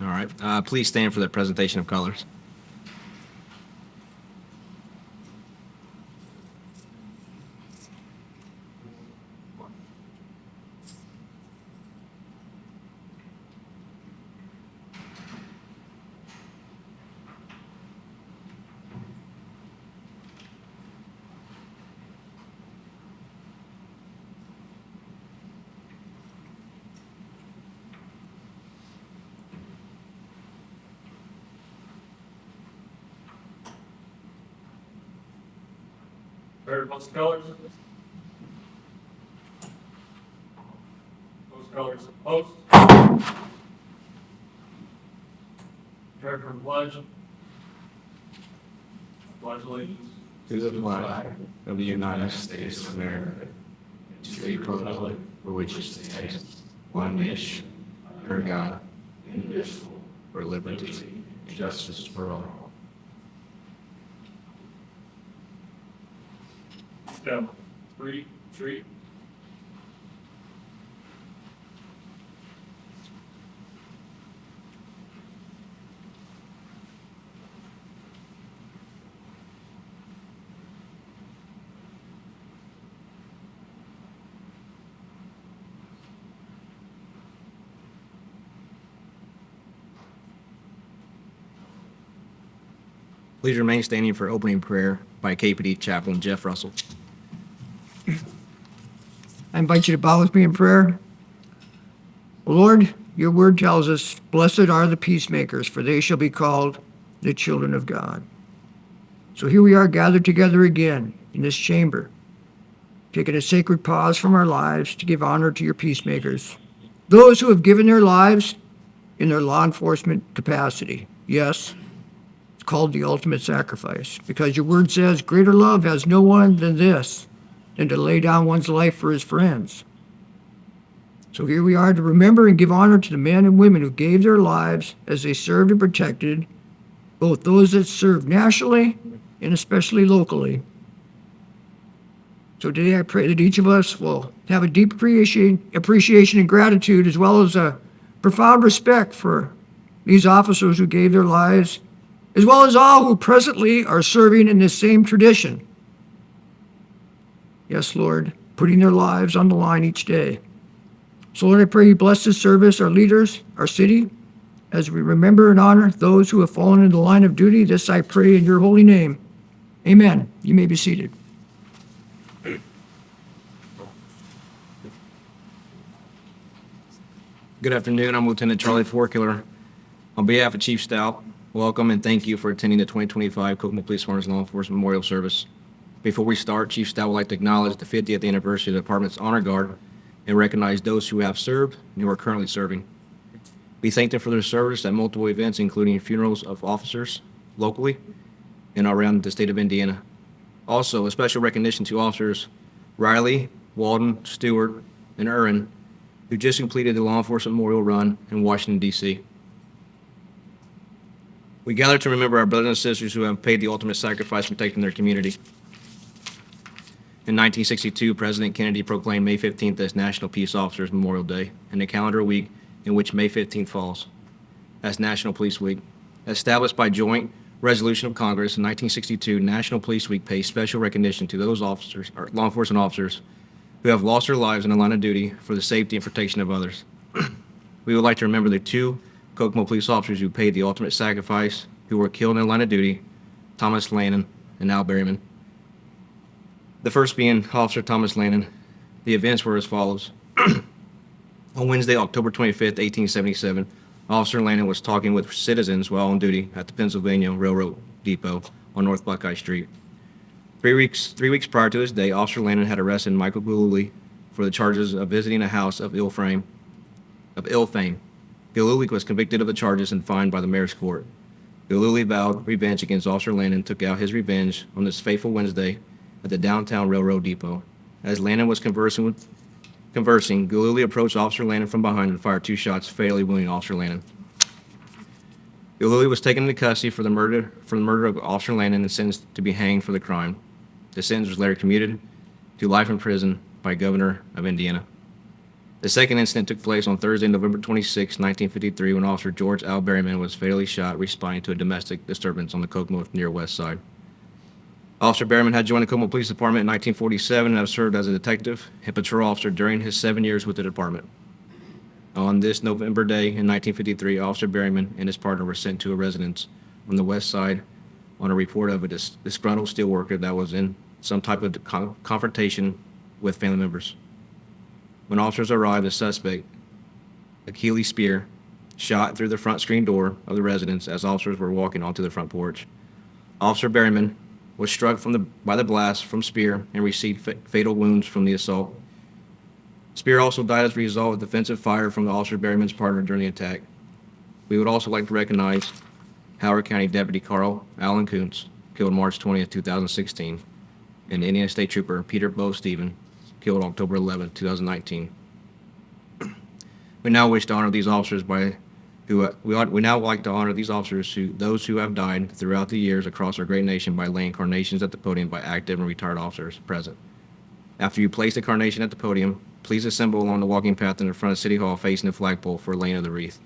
All right. Please stand for the presentation of colors. Heard most colors? Most colors opposed? Heard from pledge? Pledge allegiance. To the flag of the United States of America, and to the republic for which it stands, one nation, under God, indivisible, for liberty and justice for all. Step 3, retreat. Please remain standing for opening prayer by KPD Chaplain Jeff Russell. I invite you to bow with me in prayer. Lord, your word tells us, blessed are the peacemakers, for they shall be called the children of God. So here we are gathered together again in this chamber, taking a sacred pause from our lives to give honor to your peacemakers, those who have given their lives in their law enforcement capacity. Yes, it's called the ultimate sacrifice, because your word says, greater love has no one than this, than to lay down one's life for his friends. So here we are to remember and give honor to the men and women who gave their lives as they served and protected both those that served nationally and especially locally. So today I pray that each of us will have a deep appreciation and gratitude, as well as a profound respect for these officers who gave their lives, as well as all who presently are serving in this same tradition. Yes, Lord, putting their lives on the line each day. So Lord, I pray you bless this service, our leaders, our city, as we remember and honor those who have fallen in the line of duty. This I pray in your holy name. Amen. You may be seated. Good afternoon. I'm Lieutenant Charlie Forkiller. On behalf of Chief Stout, welcome and thank you for attending the 2025 Kokomo Police Department's Law Enforcement Memorial Service. Before we start, Chief Stout would like to acknowledge the 50th anniversary of the Department's Honor Guard and recognize those who have served and who are currently serving. We thank them for their service at multiple events, including funerals of officers locally and around the state of Indiana. Also, a special recognition to officers Riley, Walden, Stewart, and Urin, who just completed the Law Enforcement Memorial Run in Washington, D.C. We gather to remember our brothers and sisters who have paid the ultimate sacrifice protecting their community. In 1962, President Kennedy proclaimed May 15th as National Peace Officers Memorial Day and the calendar week in which May 15th falls as National Police Week. Established by joint resolution of Congress in 1962, National Police Week pays special recognition to those officers, or law enforcement officers, who have lost their lives in the line of duty for the safety and protection of others. We would like to remember the two Kokomo police officers who paid the ultimate sacrifice, who were killed in the line of duty, Thomas Lannon and Al Berryman. The first being Officer Thomas Lannon. The events were as follows. On Wednesday, October 25th, 1877, Officer Lannon was talking with citizens while on duty at the Pennsylvania Railroad Depot on North Buckeye Street. 3 weeks prior to this day, Officer Lannon had arrested Michael Gillooly for the charges of visiting a house of ill fame. Gillooly was convicted of the charges and fined by the mayor's court. Gillooly vowed revenge against Officer Lannon and took out his revenge on this fateful Wednesday at the downtown Railroad Depot. As Lannon was conversing, Gillooly approached Officer Lannon from behind and fired 2 shots, fatally wounding Officer Lannon. Gillooly was taken into custody for the murder of Officer Lannon and sentenced to be hanged for the crime. The sentence was later commuted to life in prison by Governor of Indiana. The second incident took place on Thursday, November 26, 1953, when Officer George Al Berryman was fatally shot responding to a domestic disturbance on the Kokomo near West Side. Officer Berryman had joined the Kokomo Police Department in 1947 and have served as a detective and patrol officer during his 7 years with the department. On this November day in 1953, Officer Berryman and his partner were sent to a residence on the West Side on a report of a disgruntled steelworker that was in some type of confrontation with family members. When officers arrived, the suspect, Achilles Spear, shot through the front screen door of the residence as officers were walking onto the front porch. Officer Berryman was struck by the blast from Spear and received fatal wounds from the assault. Spear also died as a result of defensive fire from the Officer Berryman's partner during the attack. We would also like to recognize Howard County Deputy Carl Allen Kuntz, killed March 20th, 2016, and Indiana State Trooper Peter Bo Stephen, killed October 11, 2019. We now wish to honor these officers we now like to honor these officers those who have died throughout the years across our great nation by laying carnations at the podium by active and retired officers present. After you place the carnation at the podium, please assemble along the walking path in the front of City Hall facing the flagpole for laying of the wreath.